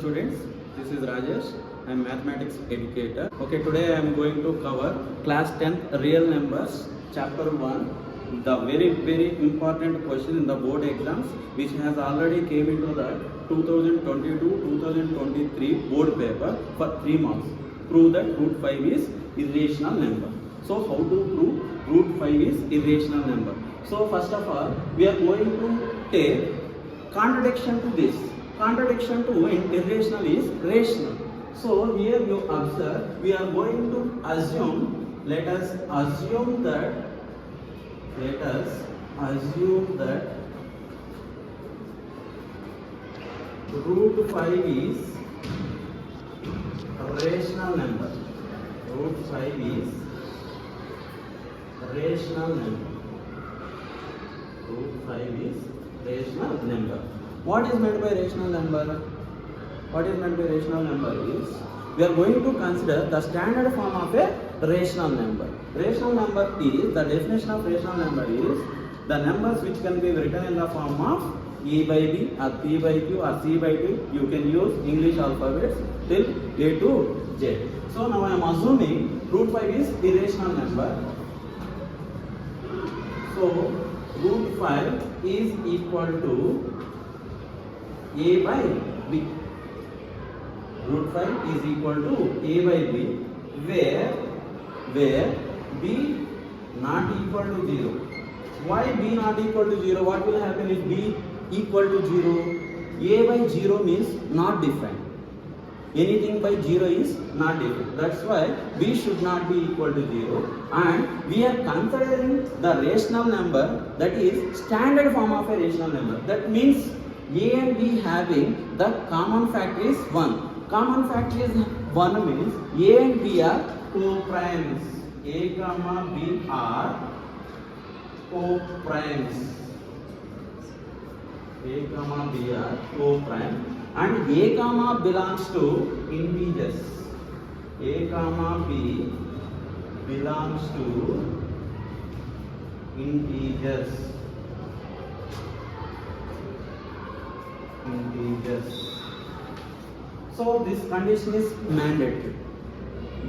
students, this is Rajesh. I am mathematics educator. Okay, today I am going to cover class 10th real numbers chapter 1, the very important question in the board exams which has already came into the 2022-2023 board paper for 3 marks. Prove that root 5 is irrational number. So how to prove root 5 is irrational number? So first of all, we are going to take contradiction to this. Contradiction to irrational is rational. So here you observe, we are going to assume, let us assume that root 5 is a rational number. Root 5 is rational number. Root 5 is rational number. What is meant by rational number? What is meant by rational number is, we are going to consider the standard form of a rational number. Rational number is, the definition of rational number is the numbers which can be written in the form of E by B or P by Q or C by D. You can use English alphabets till A to Z. So now I am assuming root 5 is irrational number. So root 5 is equal to A by B. Root 5 is equal to A by B, where B not equal to 0. Why B not equal to 0? What will happen if B equal to 0? A by 0 means not defined. Anything by 0 is not defined. That's why B should not be equal to 0. And we are considering the rational number, that is standard form of a rational number. That means A and B having the common factor is 1. Common factor is 1 means A and B are co-primes. A comma B are co-primes. A comma B are co-prime. And A comma belongs to integers. A comma B belongs to integers. So this condition is mandatory.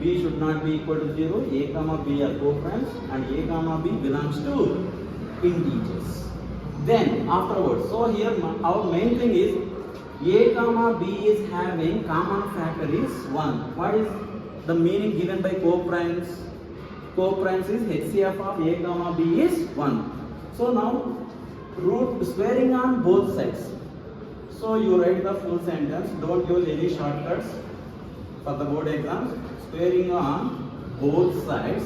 B should not be equal to 0. A comma B are co-primes and A comma B belongs to integers. Then afterwards, so here our main thing is A comma B is having common factor is 1. What is the meaning given by co-primes? Co-primes is HCF of A comma B is 1. So now root squaring on both sides. So you write the full sentence, don't use any shortcuts for the board exams. Squaring on both sides,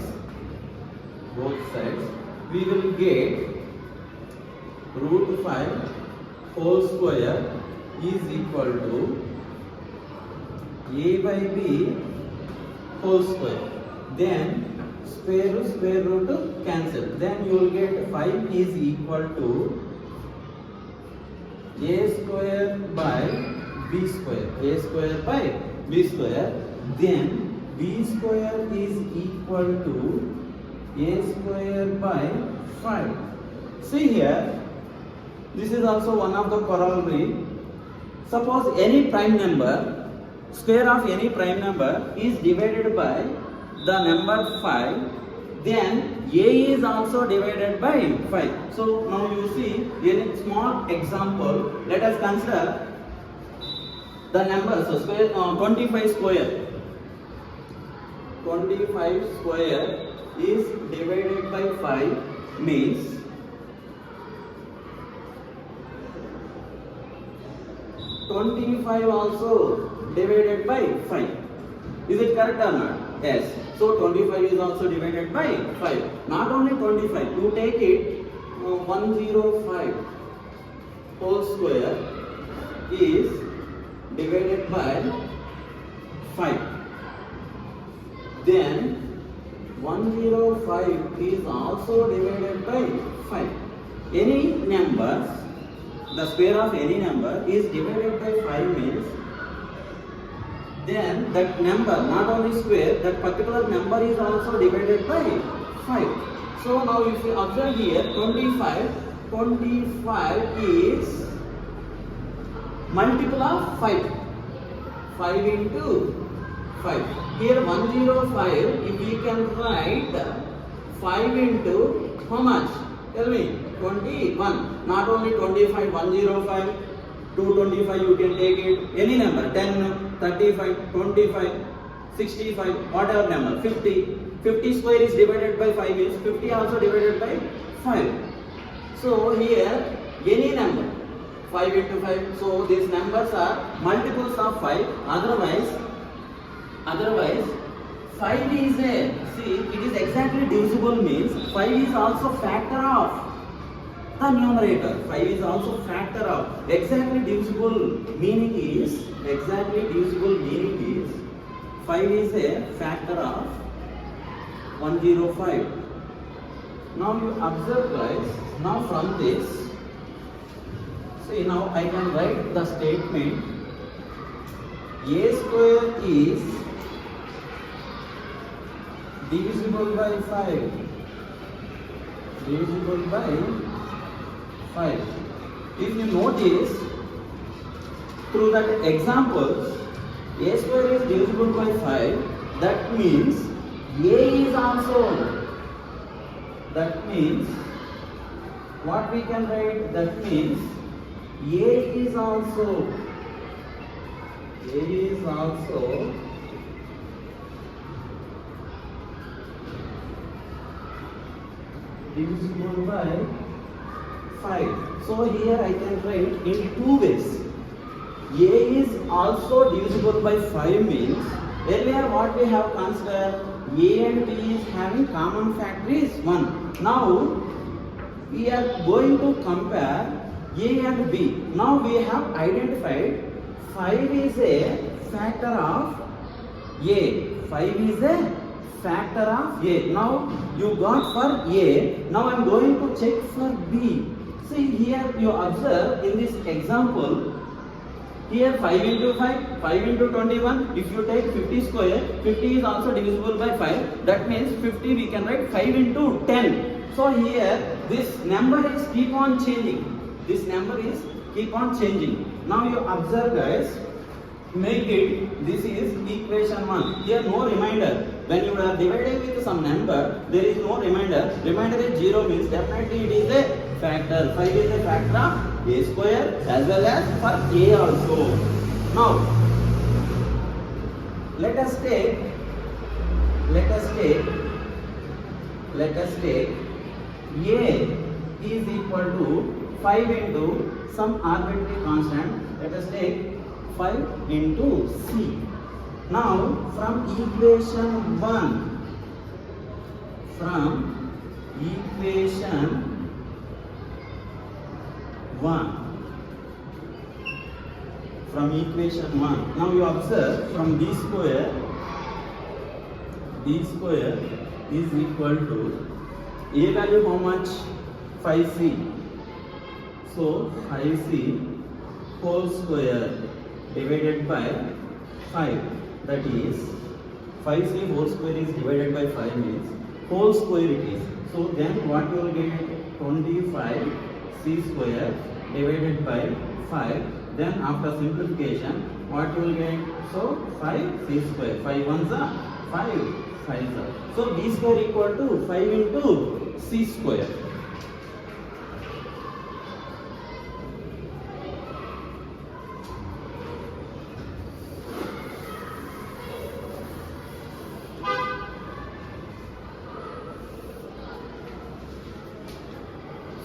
we will get root 5 whole square is equal to A by B whole square. Then square root cancel. Then you will get 5 is equal to A square by B square. A square by B square. Then B square is equal to A square by 5. See here, this is also one of the corollary. Suppose any prime number, square of any prime number is divided by the number 5, then A is also divided by 5. So now you see in a small example, let us consider the number, so square 25 square. 25 square is divided by 5 means 25 also divided by 5. Is it correct or not? Yes. So 25 is also divided by 5. Not only 25, you take it 105 whole square is divided by 5. Then 105 is also divided by 5. Any numbers, the square of any number is divided by 5 means then that number, not only square, that particular number is also divided by 5. So now if you observe here, 25 is multiple of 5. 5 into 5. Here 105, if we can write 5 into how much? Tell me. 21. Not only 25, 105, 225 you can take it. Any number. 10, 35, 25, 65, whatever number. 50. 50 square is divided by 5 is 50 also divided by 5. So here any number. 5 into 5. So these numbers are multiples of 5. Otherwise 5 is a, see, it is exactly divisible means 5 is also factor of the numerator. 5 is also factor of. Exactly divisible meaning is 5 is a factor of 105. Now you observe guys, now from this, see now I can write the statement a square is divisible by 5. Divisible by 5. If you notice through that examples, a square is divisible by 5. That means a is also. That means what we can write? That means a is also. A is also divisible by 5. So here I can write in two ways. A is also divisible by 5 means earlier what we have considered A and B is having common factor is 1. Now we are going to compare A and B. Now we have identified 5 is a factor of A. 5 is a factor of A. Now you got for A. Now I am going to check for B. See here you observe in this example, here 5 into 5, 5 into 21, if you take 50 square, 50 is also divisible by 5, that means 50 we can write 5 into 10. So here this number is keep on changing. This number is keep on changing. Now you observe guys, make it, this is equation 1. Here no reminder. When you are dividing with some number, there is no reminder. Reminder is 0 means definitely it is a factor. 5 is a factor of A square as well as for A also. Now, let us take A is equal to 5 into some arbitrary constant. Let us take 5 into C. Now from equation 1, now you observe from B square is equal to A value how much? 5C. So 5C whole square divided by 5. That is 5C whole square is divided by 5 means whole square it is. So then what you will get? 25C square divided by 5. Then after simplification what you will get? So 5C square. 5 ones are 5 5s are. So B square equal to 5 into C square.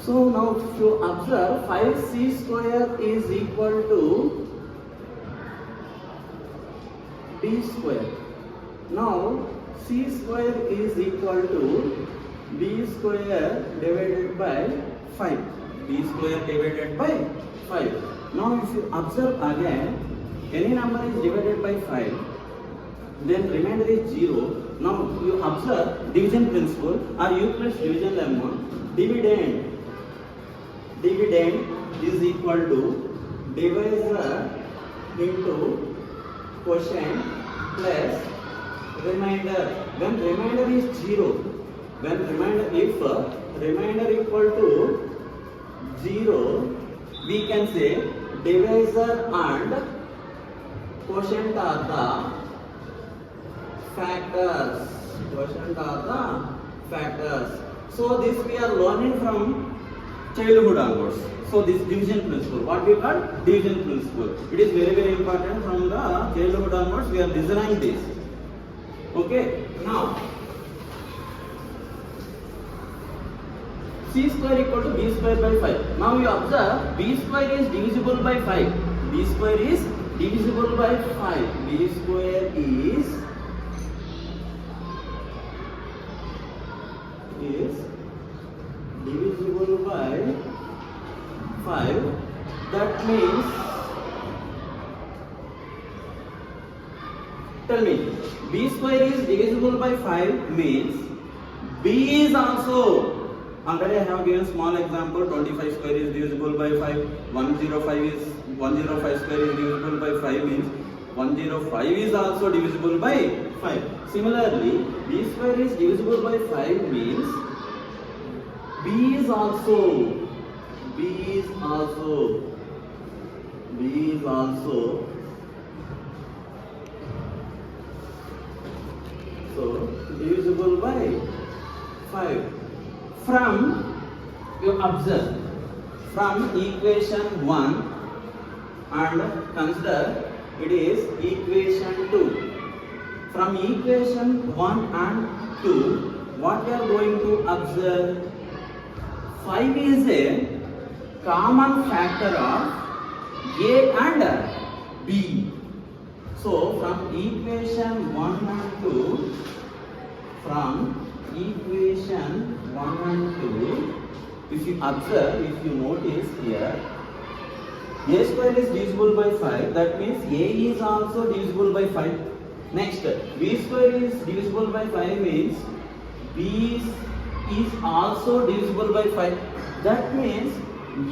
So now if you observe 5C square is equal to B square. Now C square is equal to B square divided by 5. B square divided by 5. Now if you observe again, any number is divided by 5, then remainder is 0. Now you observe division principle or Euclid's division lemma. Dividend is equal to divisor into quotient plus remainder. When remainder is 0, if remainder equal to 0, we can say divisor and quotient are the factors. Quotient are the factors. So this we are learning from childhood onwards. So this division principle, what we call division principle. It is very important from the childhood onwards. We are designing this. Okay. Now c square equal to b square by 5. Now you observe b square is divisible by 5. B square is divisible by 5. B square is divisible by 5. That means, tell me, b square is divisible by 5 means b is also, already I have given small example, 25 square is divisible by 5, 105 square is divisible by 5 means 105 is also divisible by 5. Similarly, b square is divisible by 5 means b is also so divisible by 5. From, you observe, from equation 1 and consider it is equation 2. From equation 1 and 2, what we are going to observe? 5 is a common factor of A and B. So from equation 1 and 2, from equation 1 and 2, if you observe, if you notice here, a square is divisible by 5, that means a is also divisible by 5. Next, b square is divisible by 5 means b is also divisible by 5. That means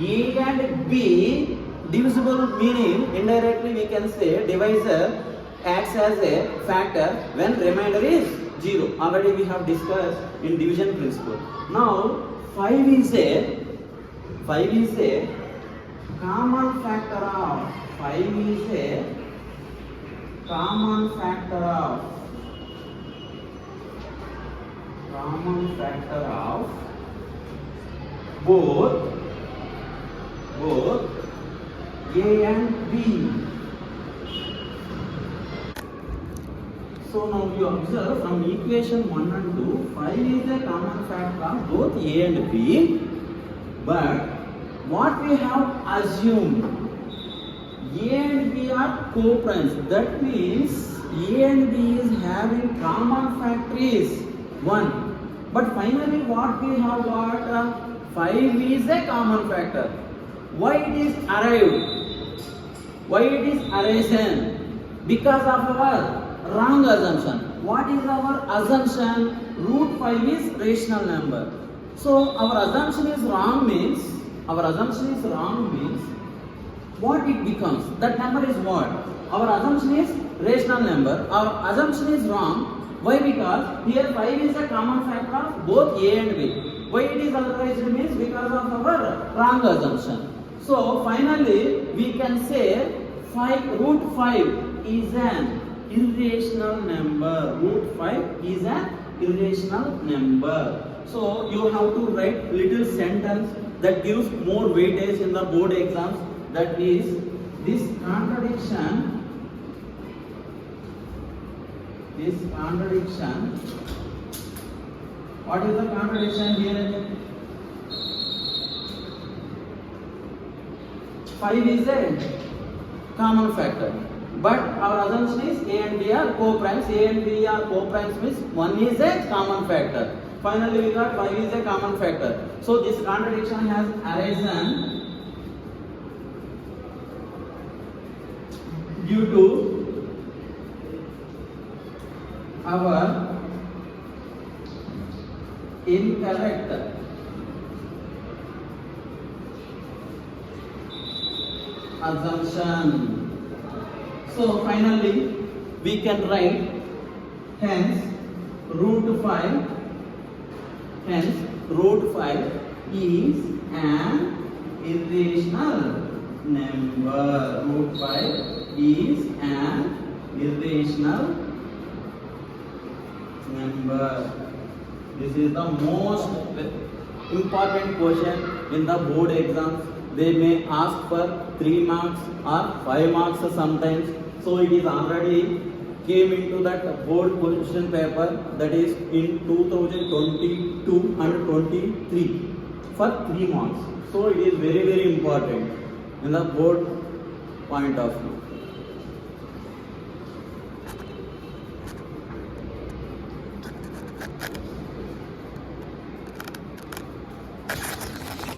a and b divisible, meaning indirectly we can say divisor acts as a factor when remainder is 0. Already we have discussed in division principle. Now 5 is a common factor of, 5 is a common factor of both A and B. So now you observe from equation 1 and 2, 5 is a common factor of both A and B, but what we have assumed, A and B are co-primes. That means A and B is having common factor is 1. But finally what we have got, 5 is a common factor. Why it is arrived? Why it is arisen? Because of our wrong assumption. What is our assumption? Root 5 is rational number. So our assumption is wrong means, what it becomes? That number is what? Our assumption is rational number. Our assumption is wrong. Why? Because here 5 is a common factor of both A and B. Why it is otherwise means because of our wrong assumption. So finally we can say root 5 is an irrational number. Root 5 is an irrational number. So you have to write little sentence that gives more weightage in the board exams. That is, this contradiction. What is the contradiction here? 5 is a common factor, but our assumption is A and B are co-primes. A and B are co-primes means 1 is a common factor. Finally we got 5 is a common factor. So this contradiction has arisen due to our incorrect assumption. So finally we can write hence root 5 is an irrational number. Root 5 is an irrational number. This is the most important question in the board exams. They may ask for 3 marks or 5 marks sometimes. So it is already came into that board question paper, that is in 2022 and 23 for 3 marks. So it is very important in the board point of view.